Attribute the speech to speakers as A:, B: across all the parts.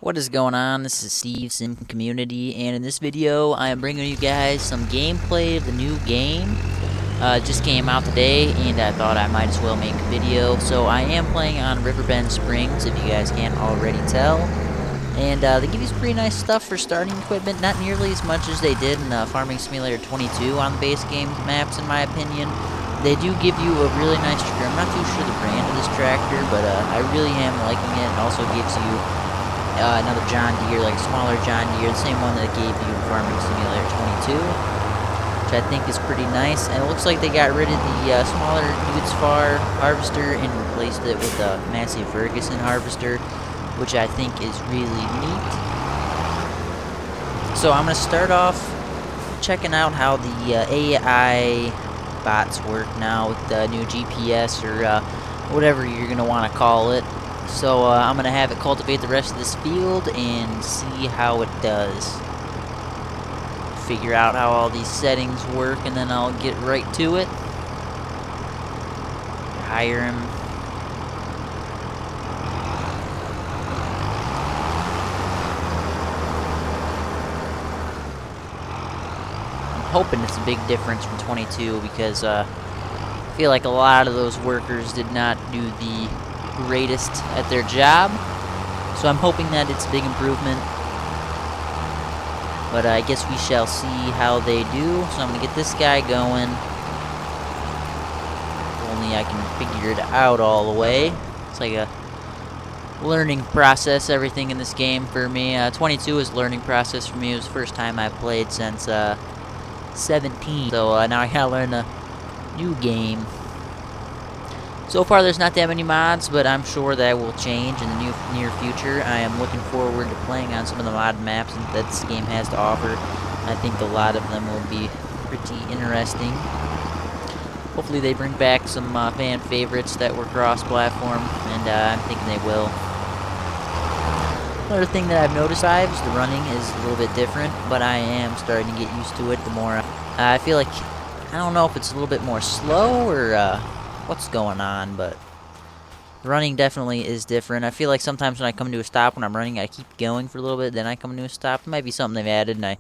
A: What is going on? This is Steve Sim Community, and in this video I am bringing you guys some gameplay of the new game. It just came out today and I thought I might as well make a video. So I am playing on Riverbend Springs, if you guys can't already tell. And they give you some pretty nice stuff for starting equipment, not nearly as much as they did in Farming Simulator 22 on the base game maps in my opinion. They do give you a really nice tractor. I'm not too sure the brand of this tractor, but I really am liking it. It also gives you another John Deere, like a smaller John Deere, the same one that gave you Farming Simulator 22, which I think is pretty nice. And it looks like they got rid of the smaller Farm harvester and replaced it with a massive Ferguson harvester, which I think is really neat. So I'm going to start off checking out how the AI bots work now with the new GPS or whatever you're going to want to call it. So I'm going to have it cultivate the rest of this field and see how it does. Figure out how all these settings work and then I'll get right to it. Hire him. I'm hoping it's a big difference from 22 because I feel like a lot of those workers did not do the greatest at their job, so I'm hoping that it's a big improvement, but I guess we shall see how they do. So I'm gonna get this guy going. If only I can figure it out all the way. It's like a learning process, everything in this game for me. 22 is a learning process for me. It was the first time I played since 17, so now I gotta learn a new game. So far there's not that many mods, but I'm sure that will change in the near future. I am looking forward to playing on some of the mod maps that this game has to offer. I think a lot of them will be pretty interesting. Hopefully they bring back some fan favorites that were cross-platform, and I'm thinking they will. Another thing that I've noticed is the running is a little bit different, but I am starting to get used to it the more. I feel like, I don't know if it's a little bit more slow or what's going on, but the running definitely is different. I feel like sometimes when I come to a stop when I'm running, I keep going for a little bit, then I come to a stop. It might be something they've added and I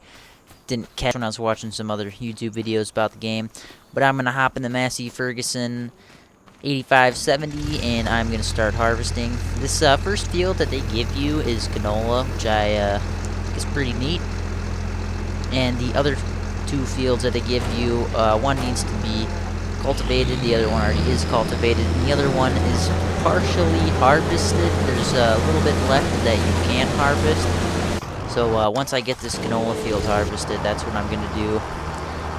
A: didn't catch when I was watching some other YouTube videos about the game. But I'm going to hop in the Massey Ferguson 8570 and I'm going to start harvesting. This first field that they give you is canola, which I is pretty neat. And the other two fields that they give you, one needs to be cultivated, the other one already is cultivated, and the other one is partially harvested. There's a little bit left that you can't harvest. So once I get this canola field harvested, that's what I'm going to do.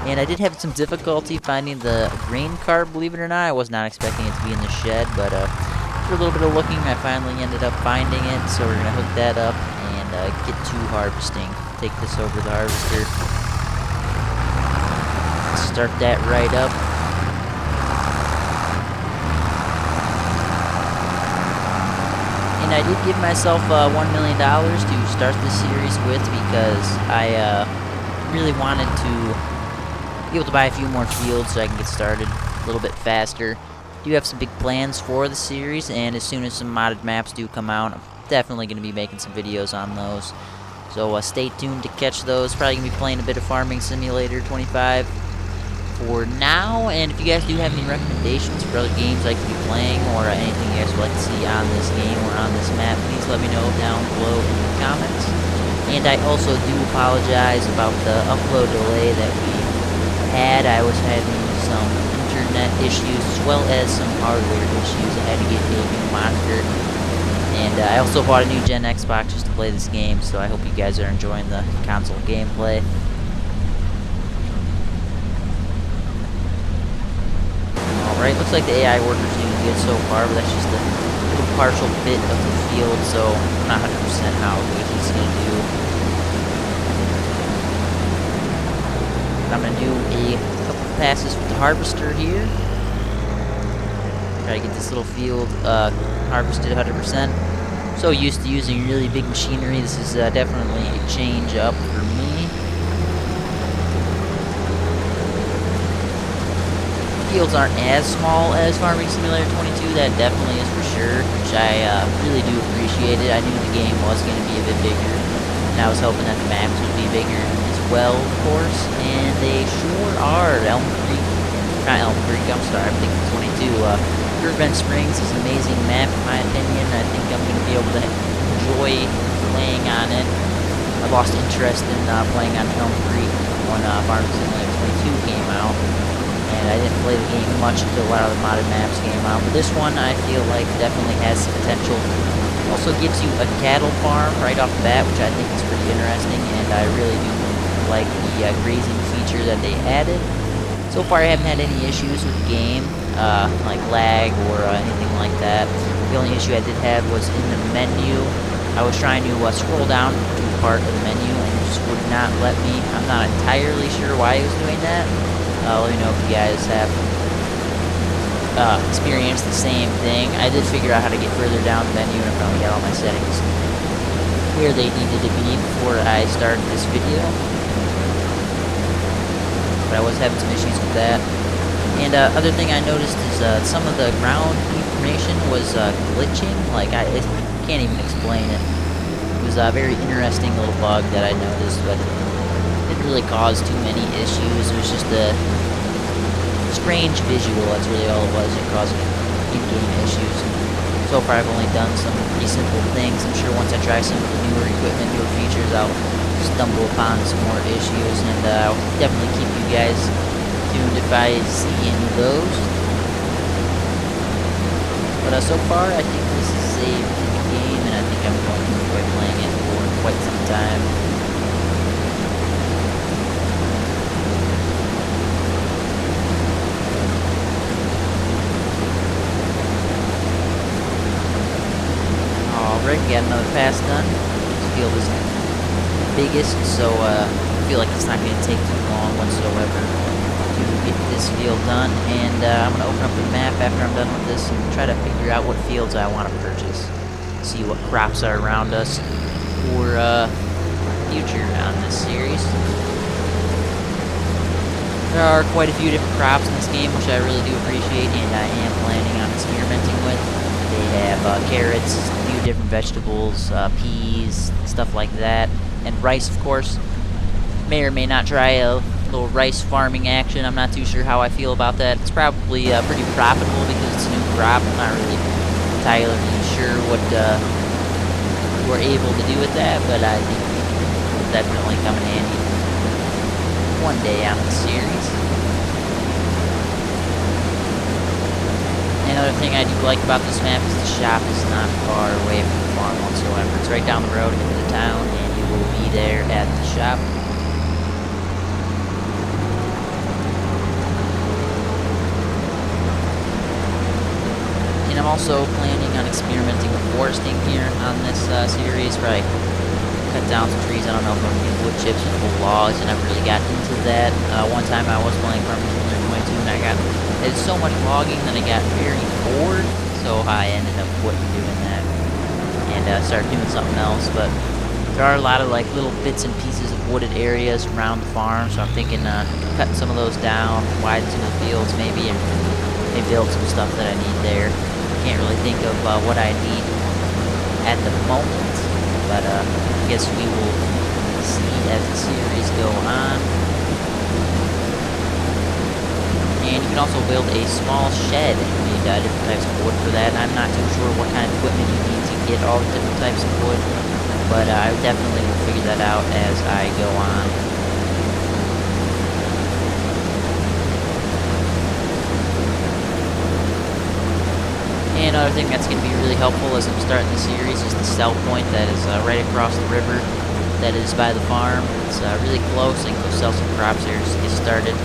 A: And I did have some difficulty finding the grain cart, believe it or not. I was not expecting it to be in the shed, but after a little bit of looking, I finally ended up finding it. So we're going to hook that up and get to harvesting. Take this over the harvester. Start that right up. And I did give myself $1 million to start this series with because I really wanted to be able to buy a few more fields so I can get started a little bit faster. I do have some big plans for the series, and as soon as some modded maps do come out, I'm definitely going to be making some videos on those. So stay tuned to catch those. Probably going to be playing a bit of Farming Simulator 25 for now, and if you guys do have any recommendations for other games I could be playing or anything you guys would like to see on this game or on this map, please let me know down below in the comments. And I also do apologize about the upload delay that we had. I was having some internet issues as well as some hardware issues. I had to get a new monitor, and I also bought a new Gen Xbox just to play this game, so I hope you guys are enjoying the console gameplay. Alright, looks like the AI worker's doing good so far, but that's just a little partial bit of the field, so I'm not 100% how good he's going to do. I'm going to do a couple passes with the harvester here. Try to get this little field harvested 100%. So used to using really big machinery, this is definitely a change up for me. fields aren't as small as Farming Simulator 22, that definitely is for sure, which I really do appreciate it. I knew the game was going to be a bit bigger, and I was hoping that the maps would be bigger as well, of course, and they sure are. Elm Creek, not Elm Creek, I'm sorry, I'm thinking 22. Riverbend Springs is an amazing map, in my opinion. I think I'm going to be able to enjoy playing on it. I lost interest in playing on Elm Creek when Farming Simulator 22 came out. And I didn't play the game much until a lot of the modded maps came out. But this one, I feel like, definitely has potential. It also gives you a cattle farm right off the bat, which I think is pretty interesting. And I really do like the grazing feature that they added. So far, I haven't had any issues with the game, like lag or anything like that. The only issue I did have was in the menu. I was trying to scroll down to part of the menu, and it just would not let me. I'm not entirely sure why it was doing that. Let me know if you guys have experienced the same thing. I did figure out how to get further down the menu, and I finally got all my settings where they needed to be before I started this video. But I was having some issues with that. And other thing I noticed is some of the ground information was glitching. Like, I can't even explain it. It was a very interesting little bug that I noticed, but didn't really cause too many issues. It was just a strange visual, that's really all it was. It caused in-game issues. So far I've only done some pretty simple things. I'm sure once I try some of the newer equipment, newer features, I'll stumble upon some more issues, and I'll definitely keep you guys tuned if I see any of those. But so far I think this is a good game, and I think I'm going to enjoy playing it for quite some time. Alright, we got another pass done. This field is the biggest, so I feel like it's not going to take too long whatsoever to get this field done. And I'm going to open up the map after I'm done with this and try to figure out what fields I want to purchase. See what crops are around us for future on this series. There are quite a few different crops in this game, which I really do appreciate, and I am planning on experimenting with. They have carrots, a few different vegetables, peas, stuff like that, and rice, of course. May or may not try a little rice farming action. I'm not too sure how I feel about that. It's probably pretty profitable because it's a new crop. I'm not really entirely sure what we're able to do with that, but I think it will definitely come in handy one day on the series. Another thing I do like about this map is the shop is not far away from the farm whatsoever. It's right down the road into the town, and you will be there at the shop. And I'm also planning on experimenting with foresting here on this series. Probably cut down some trees. I don't know if I'm going to use wood chips or full logs. I never really got into that. One time I was playing Farming Simulator 22, and I did so much logging that I got very bored, so I ended up quitting doing that and started doing something else. But there are a lot of like little bits and pieces of wooded areas around the farm, so I'm thinking cut some of those down, widen some of the fields maybe, and maybe build some stuff that I need there. Can't really think of what I need at the moment, but I guess we will see as the series go on. And you can also build a small shed. You need different types of wood for that. And I'm not too sure what kind of equipment you need to get all the different types of wood, but I definitely will figure that out as I go on. And another thing that's going to be really helpful as I'm starting the series is the sell point that is right across the river that is by the farm. It's really close. I can go sell some crops here just to get started.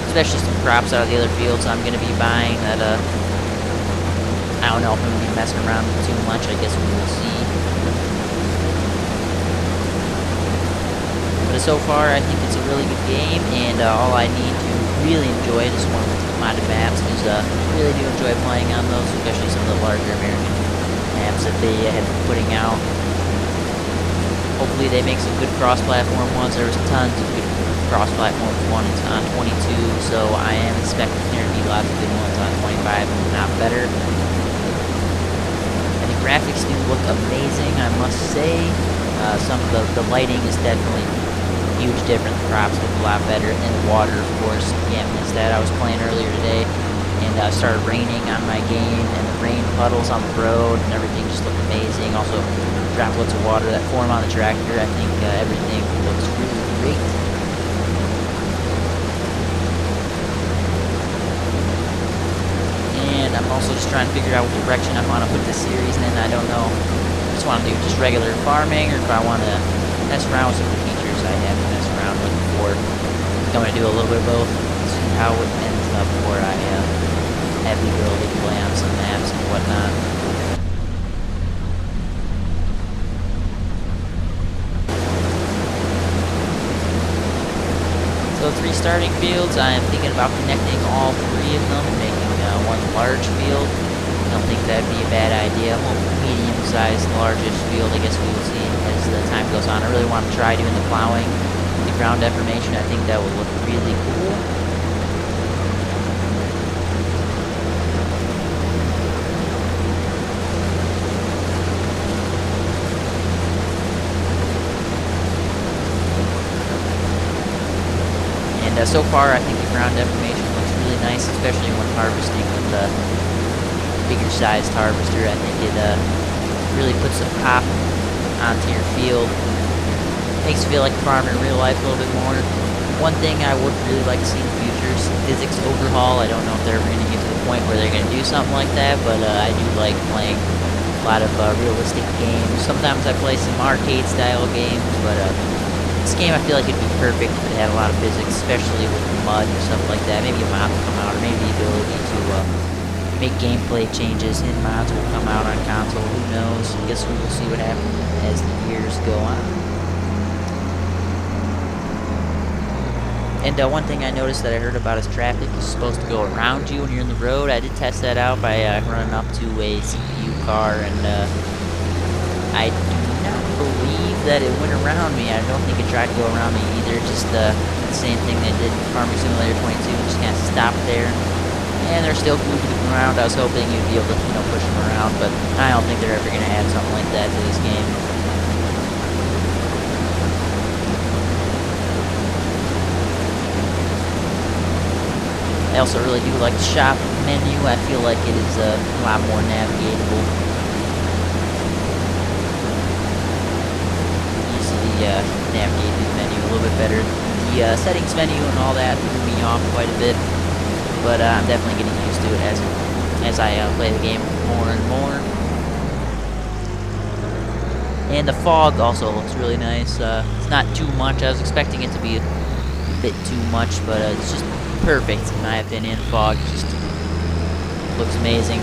A: Especially some crops out of the other fields I'm going to be buying that, I don't know if I'm going to be messing around with too much. I guess we will see. But so far, I think it's a really good game, and all I need to really enjoy it is one of the modded maps, because I really do enjoy playing on those, especially some of the larger American maps that they have been putting out. Hopefully they make some good cross-platform ones. There was tons of good cross platforms ones on 22, so I am expecting there to be lots of good ones on 25, if not better. And the graphics do look amazing, I must say. Some of the lighting is definitely huge difference. The crops look a lot better, and the water, of course, can't miss that. I was playing earlier today, and it started raining on my game, and the rain puddles on the road, and everything just looked amazing. Also, droplets of water that form on the tractor. I think everything looks really great. And I'm also just trying to figure out what direction I want to put this series in. I don't know. I just want to do just regular farming, or if I want to mess around with some of the features I have to mess around with before. I'm going to do a little bit of both, see how it ends up before I have the ability to play on some maps and whatnot. So 3 starting fields, I am thinking about connecting all 3 of them and making one large field. I don't think that'd be a bad idea. Well, medium-sized, largest field, I guess we will see as the time goes on. I really want to try doing the plowing, the ground deformation. I think that would look really cool. So far, I think the ground deformation looks really nice, especially when harvesting with the bigger sized harvester. I think it really puts a pop onto your field. Makes you feel like a farmer in real life a little bit more. One thing I would really like to see in the future is physics overhaul. I don't know if they're ever going to get to the point where they're going to do something like that, but I do like playing a lot of realistic games. Sometimes I play some arcade style games, but this game I feel like it'd be perfect if it had a lot of physics, especially with mud and stuff like that. Maybe a mod will come out, or maybe the ability to make gameplay changes in mods will come out on console. Who knows? I guess we will see what happens as the years go on. And one thing I noticed that I heard about is traffic is supposed to go around you when you're in the road. I did test that out by running up to a CPU car, and I do not believe that it went around me. I don't think it tried to go around me either. Just the same thing they did in Farming Simulator 22. Just kind of stopped there, and they're still glued to the ground. I was hoping you'd be able to, push them around, but I don't think they're ever going to add something like that to this game. I also really do like the shop menu. I feel like it is a lot more navigatable. Navigate the menu a little bit better. The settings menu and all that threw me off quite a bit, but I'm definitely getting used to it as I play the game more and more. And the fog also looks really nice. It's not too much. I was expecting it to be a bit too much, but it's just perfect in my opinion. Fog just looks amazing.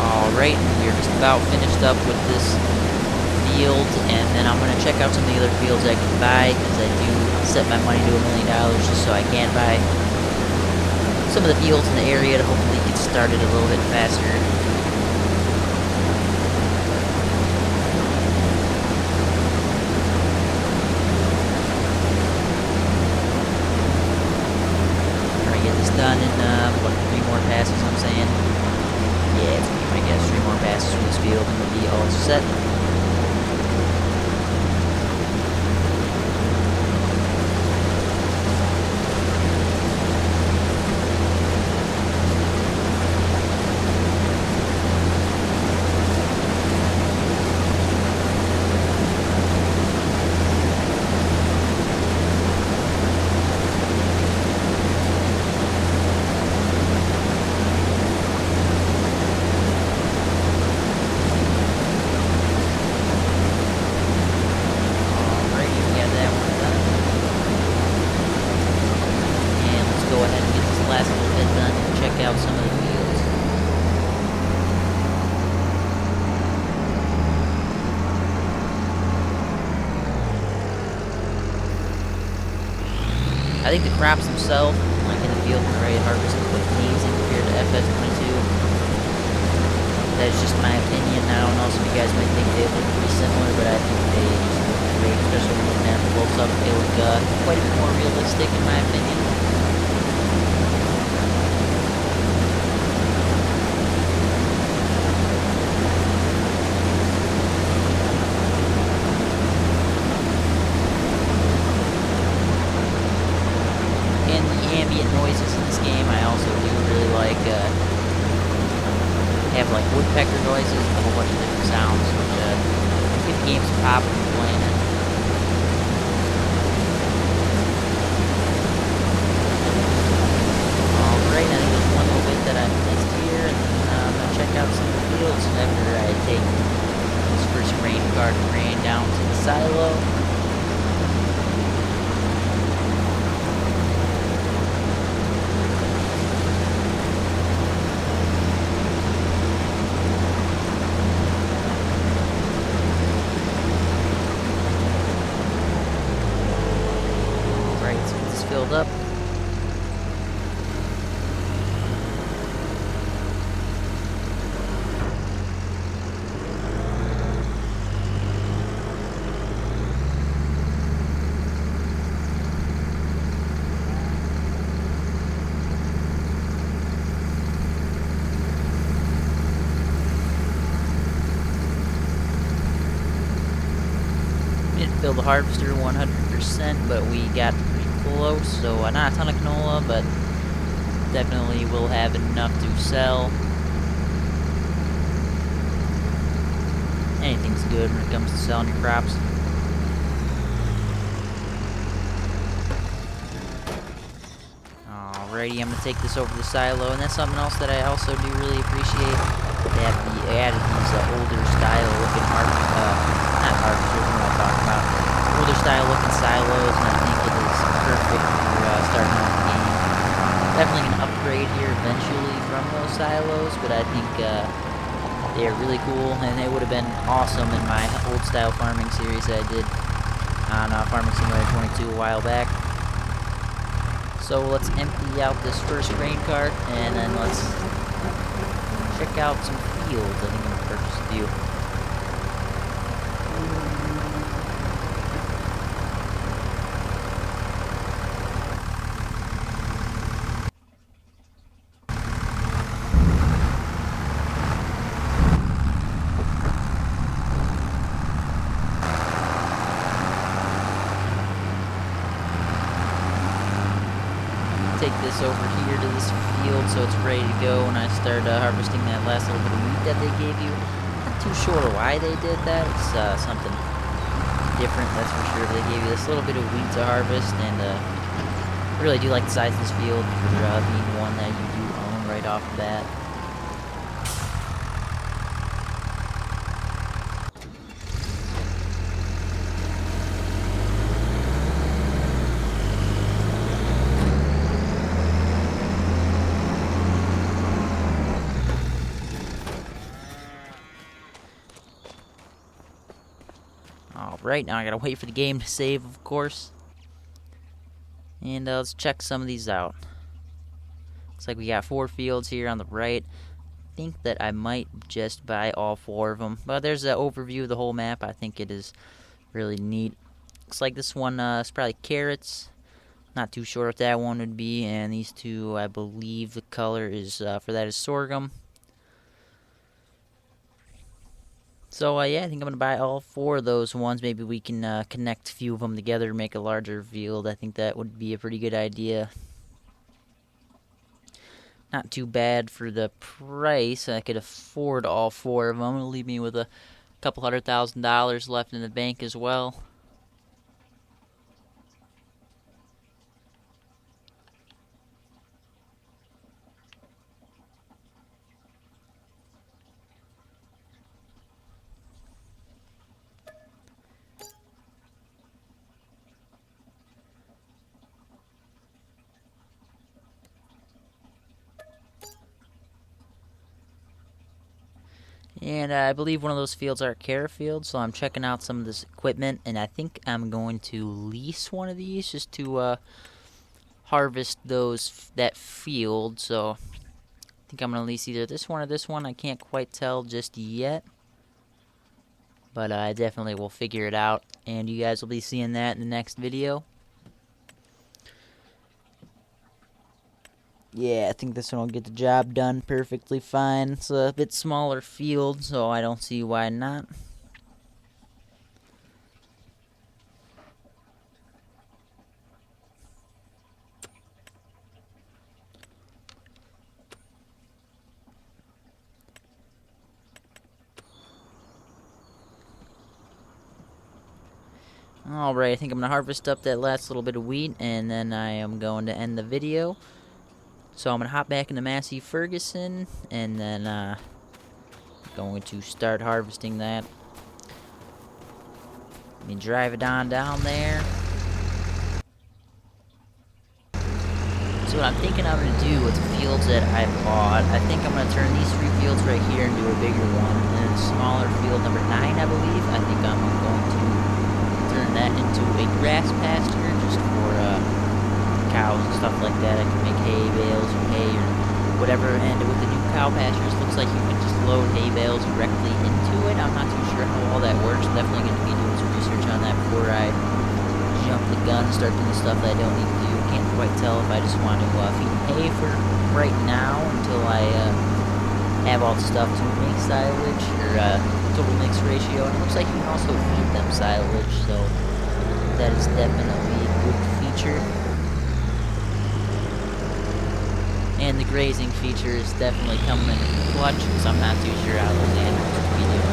A: Alright, we're just about finished up with this field, and then I'm going to check out some of the other fields I can buy, because I do set my money to $1 million just so I can buy some of the fields in the area to hopefully get started a little bit faster. Trying to get this done in, 3 more passes, I'm saying. Yeah, it's gonna be, I guess, 3 more passes from this field and we'll be all set. I think the crops themselves, like in the field when they're ready to harvest, look amazing compared to FS22. That's just my opinion. I don't know, some of you guys might think they look pretty similar, but I think they look great, especially when looking at them close up. They look quite a bit more realistic in my opinion. And the ambient noises in this game, I also do really like. Have like woodpecker noises and a whole bunch of different sounds, which keep the game some pop when you're playing it. Alright, I think there's one little bit that I missed here, and then I'm going to check out some of the fields after I take this first grain cart and grain down to the silo. Filled up. Didn't fill the harvester 100%, but we got close, so not a ton of canola, but definitely will have enough to sell. Anything's good when it comes to selling your crops. Alrighty, I'm going to take this over to the silo, and that's something else that I also do really appreciate. They have added these older style looking not harvesters, what am I talking about? Older style looking silos, and I think it is perfect for starting out the game. Definitely an upgrade here eventually from those silos, but I think they're really cool, and they would have been awesome in my old style farming series that I did on Farming Simulator 22 a while back. So let's empty out this first grain cart, and then let's check out some fields. I think I'm going to purchase a few. Take this over here to this field so it's ready to go when I start harvesting that last little bit of wheat that they gave you. Not too sure why they did that. It's something different, that's for sure. They gave you this little bit of wheat to harvest, and I really do like the size of this field for being one that you do own right off the bat. Alright, now I gotta wait for the game to save, of course. And let's check some of these out. Looks like we got 4 fields here on the right. I think that I might just buy all 4 of them. But there's an overview of the whole map. I think it is really neat. Looks like this one is probably carrots. Not too sure what that one would be. And these two, I believe the color is for that is sorghum. So, yeah, I think I'm going to buy all 4 of those ones. Maybe we can connect a few of them together, make a larger field. I think that would be a pretty good idea. Not too bad for the price. I could afford all 4 of them. It'll leave me with a couple $100,000 left in the bank as well. And I believe one of those fields are carrot fields, so I'm checking out some of this equipment, and I think I'm going to lease one of these just to harvest that field. So I think I'm gonna lease either this one or this one. I can't quite tell just yet, but I definitely will figure it out, and you guys will be seeing that in the next video. Yeah, I think this one will get the job done perfectly fine. It's a bit smaller field, so I don't see why not. Alright, I think I'm going to harvest up that last little bit of wheat, and then I am going to end the video. So I'm going to hop back into Massey Ferguson, and then going to start harvesting that. Let me drive it on down there. So what I'm thinking I'm going to do with the fields that I bought, I think I'm going to turn these 3 fields right here into a bigger one, and then smaller field number 9, I believe. I think I'm going to turn that into a grass pasture just for cows and stuff like that. I can make hay bales or hay or whatever, and with the new cow pastures, looks like you can just load hay bales directly into it. I'm not too sure how all that works. I'm definitely going to be doing some research on that before I jump the gun and start doing stuff that I don't need to do. Can't quite tell if I just want to feed hay for right now until I have all the stuff to make silage or total mix ratio. And it looks like you can also feed them silage, so that is definitely a good feature. And the grazing feature is definitely coming in clutch, because I'm not too sure how those animals would be doing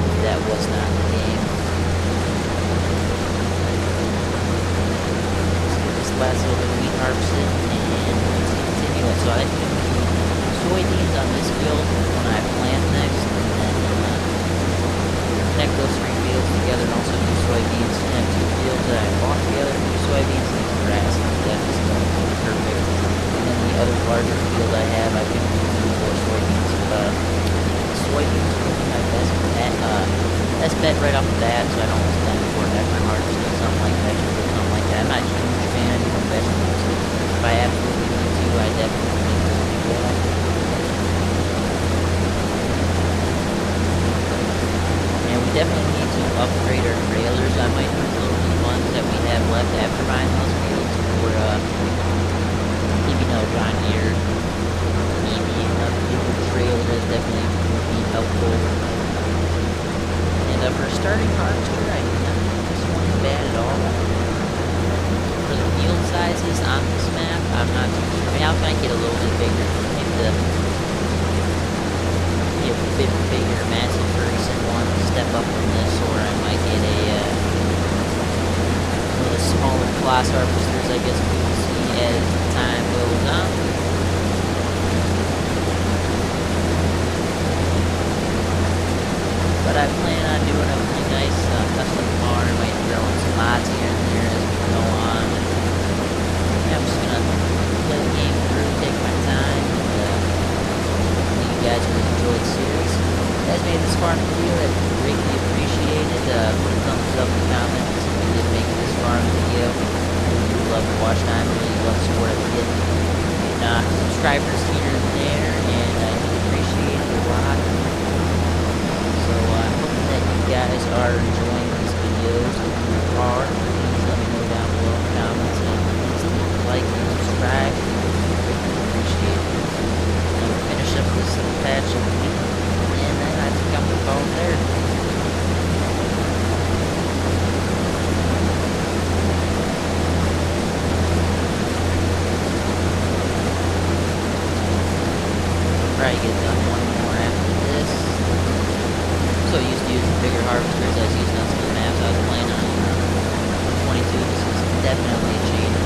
A: if that was not the game. Let's get this last little bit of wheat harvested, and let's continue it. So I think soybeans on this field when I plant next, and then connect those 3 fields together and also do soybeans. Connect 2 fields that I bought together and do soybeans and grass. That is going to be perfect. And then the other larger field I have, I can do more soybeans. Soybeans would be my best bet right off the bat, so I don't spend more effort harvesting something like vegetables or something like that. I'm not a huge fan of doing vegetables. If I absolutely need to, I definitely will do that. And we definitely need to upgrade our trailers. I might use a little bit of funds that we have left after buying those fields for John Deere, maybe another bigger trailer that definitely would be helpful. And for a starting harvester, I do not think this one is bad at all. For the field sizes on this map, I'm not too sure. I mean, I'll try and get a little bit bigger. Maybe a bit bigger Massey Ferguson one, step up from this, or I might get one of the smaller class harvesters, I guess we will see as time goes on. But I plan on doing a really nice custom farm. I might throw in some mods here and there as we go on. Yeah, I'm just gonna play the game through, take my time, and hopefully you guys will enjoy the series. If you guys made this farm video, that's greatly appreciated. Put a thumbs up in the comments if you did make this farm video. Love the watch time, really love the support I get. And subscribers here and there, and I do appreciate it a lot. So I'm hoping that you guys are enjoying these videos. If you are, please let me know down below in the comments, and please leave a like and subscribe. Really appreciate it. And we'll finish up this little patch of wheat, and then I think I'm gonna call it there. Probably get done one more after this. So I used to use bigger harvesters. I was using on some of the maps I was playing on 22. This is definitely a change